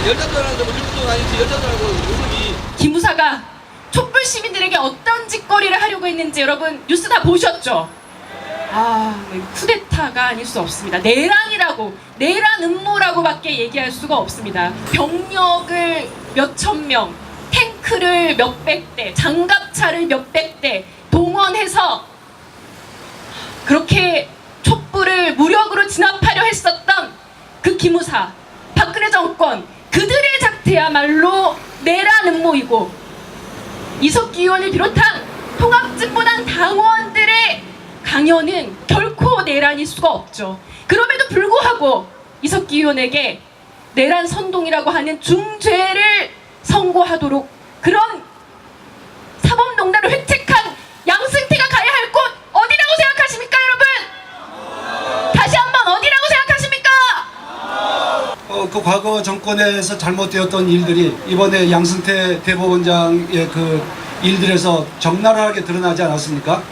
열자들한테 뭐 죽도 아니지 열자들하고 의석이 기무사가 촛불 시민들에게 어떤 짓거리를 하려고 했는지 여러분 뉴스 다 보셨죠? 쿠데타가 아닐 수 없습니다. 내란이라고, 내란 음모라고밖에 얘기할 수가 없습니다. 병력을 몇천 명, 탱크를 몇백 대, 장갑차를 몇백 대 동원해서 그렇게 촛불을 무력으로 진압하려 했었던 그 기무사, 박근혜 정권, 그들의 작태야말로 내란 음모이고, 이석기 의원을 비롯한 통합진보당 당원들의 강연은 결코 내란일 수가 없죠. 그럼에도 불구하고 이석기 의원에게 내란 선동이라고 하는 중죄를 선고하도록, 그런 사법농단을 획책한 양승태가 가야 할 곳 어디라고 생각하십니까, 여러분? 다시 한번 어디라고 생각하십니까? 그 과거 정권에서 잘못되었던 일들이 이번에 양승태 대법원장의 그 일들에서 적나라하게 드러나지 않았습니까?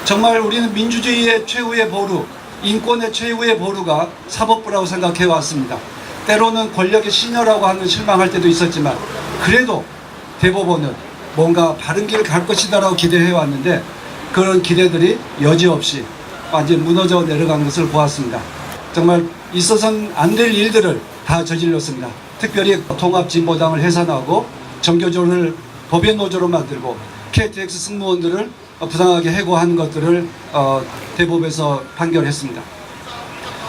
정말 우리는 민주주의의 최후의 보루, 인권의 최후의 보루가 사법부라고 생각해 왔습니다. 때로는 권력의 신여라고 하는 실망할 때도 있었지만, 그래도 대법원은 뭔가 바른 길을 갈 것이다라고 기대해 왔는데, 그런 기대들이 여지없이 완전히 무너져 내려간 것을 보았습니다. 정말 있어서는 안 될 일들을 다 저질렀습니다. 특별히 통합진보당을 해산하고 정교조를 법의 노조로 만들고 KTX 승무원들을 부당하게 해고한 것들을 대법에서 판결했습니다.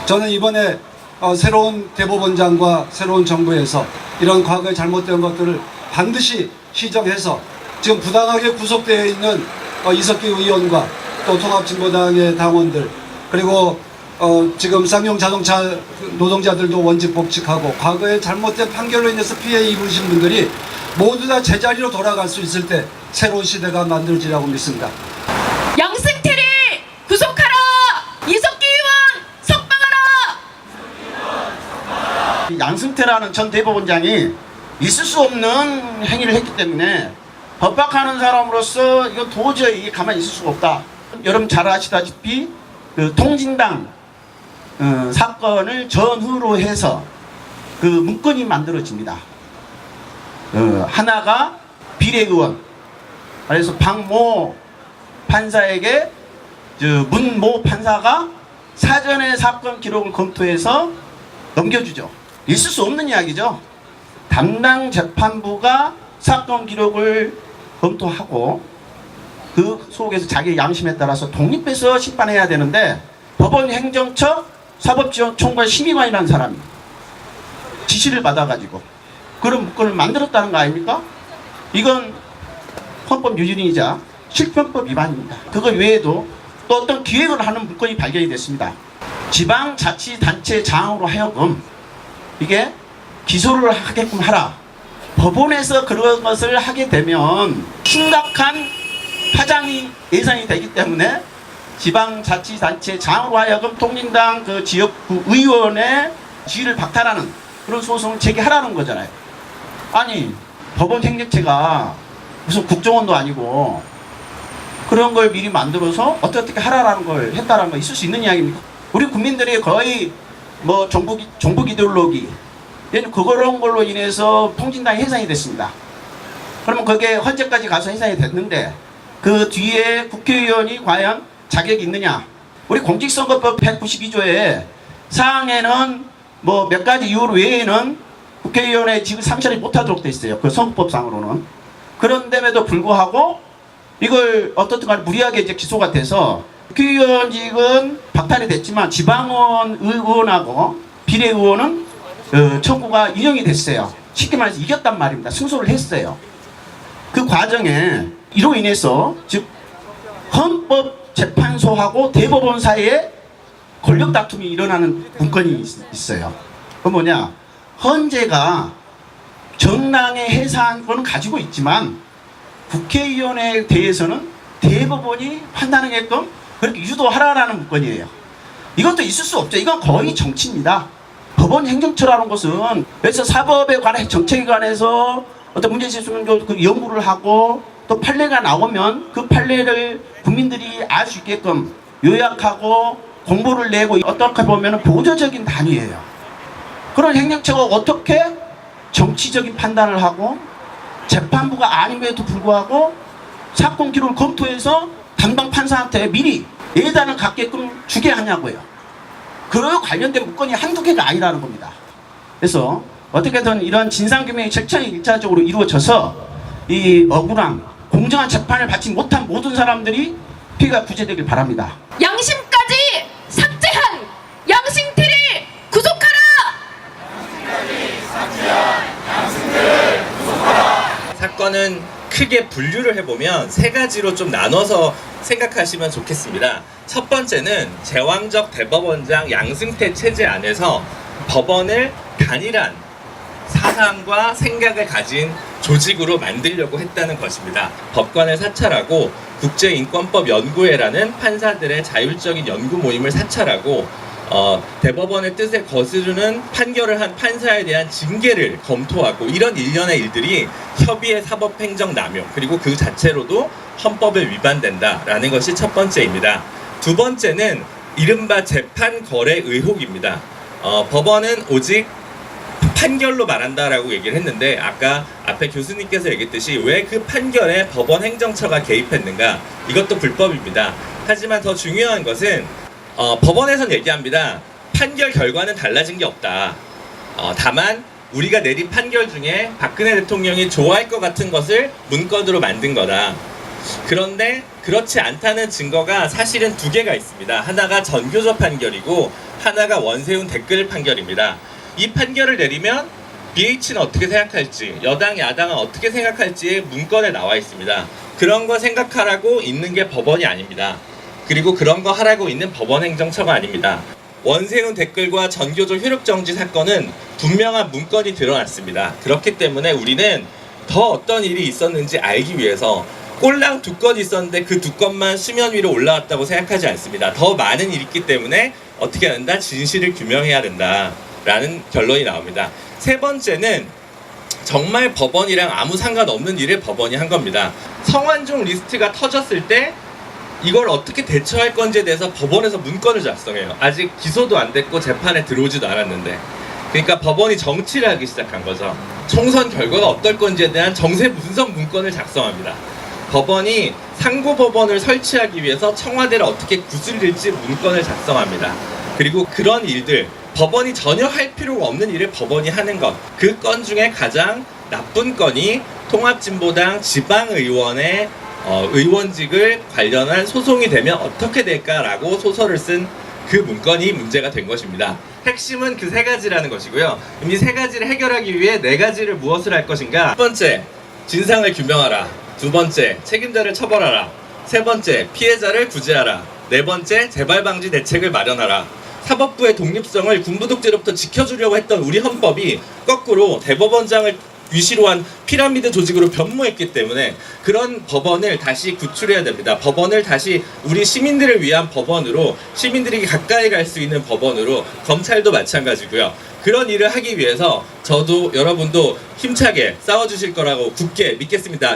저는 이번에 새로운 대법원장과 새로운 정부에서 이런 과거에 잘못된 것들을 반드시 시정해서 지금 부당하게 구속되어 있는 이석기 의원과 또 통합진보당의 당원들, 그리고 지금 쌍용 자동차 노동자들도 원직 복직하고 과거에 잘못된 판결로 인해서 피해 입으신 분들이 모두 다 제자리로 돌아갈 수 있을 때 새로운 시대가 만들어지라고 믿습니다. 양승태를 구속하라! 이석기 의원 석방하라! 양승태라는 전 대법원장이 있을 수 없는 행위를 했기 때문에 법박하는 사람으로서 이거 도저히 가만히 있을 수가 없다. 여러분 잘 아시다시피 그 통진당 사건을 전후로 해서 그 문건이 만들어집니다. 하나가 비례의원, 그래서 박모 판사에게 문모 판사가 사전에 사건 기록을 검토해서 넘겨주죠. 있을 수 없는 이야기죠. 담당 재판부가 사건 기록을 검토하고 그 속에서 자기의 양심에 따라서 독립해서 심판해야 되는데, 법원 행정처 사법지원총괄 심의관이라는 사람이 지시를 받아가지고 그런 문건을 만들었다는 거 아닙니까? 이건 헌법 유린이자 실편법 위반입니다. 그거 외에도 또 어떤 기획을 하는 문건이 발견이 됐습니다. 지방자치단체 장으로 하여금 이게 기소를 하게끔 하라. 법원에서 그런 것을 하게 되면 심각한 파장이 예상이 되기 때문에 지방자치단체 장으로 하여금 통진당 그 지역구 의원의 지위를 박탈하는 그런 소송을 제기하라는 거잖아요. 아니, 법원 행정체가 무슨 국정원도 아니고 그런 걸 미리 만들어서 어떻게 하라라는 걸 했다라는 거 있을 수 있는 이야기입니까? 우리 국민들이 거의 뭐 종북 이데올로기 그런 걸로 인해서 통진당이 해산이 됐습니다. 그러면 그게 헌재까지 가서 해산이 됐는데 그 뒤에 국회의원이 과연 자격이 있느냐? 우리 공직선거법 192조에 사항에는 뭐 몇 가지 이유 외에는 국회의원의 직을 상실하지 못하도록 돼 있어요. 그 선거법상으로는. 그런데에도 불구하고 이걸 어떻든 간에 무리하게 이제 기소가 돼서 국회의원직은 박탈이 됐지만 지방의원 의원하고 비례의원은 청구가 인용이 됐어요. 쉽게 말해서 이겼단 말입니다. 승소를 했어요. 그 과정에 이로 인해서 즉 헌법재판소하고 대법원 사이에 권력 다툼이 일어나는 문건이 있어요. 그 뭐냐? 헌재가 정당의 해산권은 가지고 있지만 국회의원에 대해서는 대법원이 판단하게끔 그렇게 유도하라라는 문건이에요. 이것도 있을 수 없죠. 이건 거의 정치입니다. 법원 행정처라는 것은 그래서 사법에 관한 정책에 관해서 어떤 문제 있으면 그 연구를 하고 또 판례가 나오면 그 판례를 국민들이 알 수 있게끔 요약하고 공보를 내고 어떻게 보면 보조적인 단위예요. 그런 행정처가 어떻게 정치적인 판단을 하고 재판부가 아님에도 불구하고 사건 기록을 검토해서 담당 판사한테 미리 예단을 갖게끔 주게 하냐고요. 그 관련된 문건이 한두 개가 아니라는 겁니다. 그래서 어떻게든 이런 진상규명의 절차가 일차적으로 이루어져서 이 억울한 공정한 재판을 받지 못한 모든 사람들이 피해가 구제되길 바랍니다. 양심까지 삭제한 양승태를 구속하라! 사건은 크게 분류를 해보면 세 가지로 좀 나눠서 생각하시면 좋겠습니다. 첫 번째는 제왕적 대법원장 양승태 체제 안에서 법원을 단일한 사상과 생각을 가진 조직으로 만들려고 했다는 것입니다. 법관을 사찰하고 국제인권법연구회라는 판사들의 자율적인 연구 모임을 사찰하고 대법원의 뜻에 거스르는 판결을 한 판사에 대한 징계를 검토하고 이런 일련의 일들이 협의의 사법행정 남용 그리고 그 자체로도 헌법에 위반된다라는 것이 첫 번째입니다. 두 번째는 이른바 재판 거래 의혹입니다. 법원은 오직 판결로 말한다라고 얘기를 했는데 아까 앞에 교수님께서 얘기했듯이 왜 그 판결에 법원 행정처가 개입했는가, 이것도 불법입니다. 하지만 더 중요한 것은 법원에선 얘기합니다. 판결 결과는 달라진 게 없다. 다만 우리가 내린 판결 중에 박근혜 대통령이 좋아할 것 같은 것을 문건으로 만든 거다. 그런데 그렇지 않다는 증거가 사실은 두 개가 있습니다. 하나가 전교조 판결이고 하나가 원세훈 댓글 판결입니다. 이 판결을 내리면 BH는 어떻게 생각할지, 여당, 야당은 어떻게 생각할지 문건에 나와 있습니다. 그런 거 생각하라고 있는 게 법원이 아닙니다. 그리고 그런 거 하라고 있는 법원 행정처가 아닙니다. 원세훈 댓글과 전교조 효력정지 사건은 분명한 문건이 드러났습니다. 그렇기 때문에 우리는 더 어떤 일이 있었는지 알기 위해서 꼴랑 두 건 있었는데 그 두 건만 수면 위로 올라왔다고 생각하지 않습니다. 더 많은 일이 있기 때문에 어떻게 해야 된다? 진실을 규명해야 된다 라는 결론이 나옵니다. 세 번째는 정말 법원이랑 아무 상관없는 일을 법원이 한 겁니다. 성완종 리스트가 터졌을 때 이걸 어떻게 대처할 건지에 대해서 법원에서 문건을 작성해요. 아직 기소도 안 됐고 재판에 들어오지도 않았는데. 그러니까 법원이 정치를 하기 시작한 거죠. 총선 결과가 어떨 건지에 대한 정세 분석 문건을 작성합니다. 법원이 상고법원을 설치하기 위해서 청와대를 어떻게 구슬릴지 문건을 작성합니다. 그리고 그런 일들, 법원이 전혀 할 필요가 없는 일을 법원이 하는 것, 그 건 중에 가장 나쁜 건이 통합진보당 지방의원의 의원직을 관련한 소송이 되면 어떻게 될까라고 소설을 쓴 그 문건이 문제가 된 것입니다. 핵심은 그 세 가지라는 것이고요. 이 세 가지를 해결하기 위해 네 가지를 무엇을 할 것인가? 첫 번째, 진상을 규명하라. 두 번째, 책임자를 처벌하라. 세 번째, 피해자를 구제하라. 네 번째, 재발 방지 대책을 마련하라. 사법부의 독립성을 군부독재로부터 지켜주려고 했던 우리 헌법이 거꾸로 대법원장을 위시로 한 피라미드 조직으로 변모했기 때문에 그런 법원을 다시 구출해야 됩니다. 법원을 다시 우리 시민들을 위한 법원으로, 시민들이 가까이 갈 수 있는 법원으로, 검찰도 마찬가지고요. 그런 일을 하기 위해서 저도 여러분도 힘차게 싸워주실 거라고 굳게 믿겠습니다.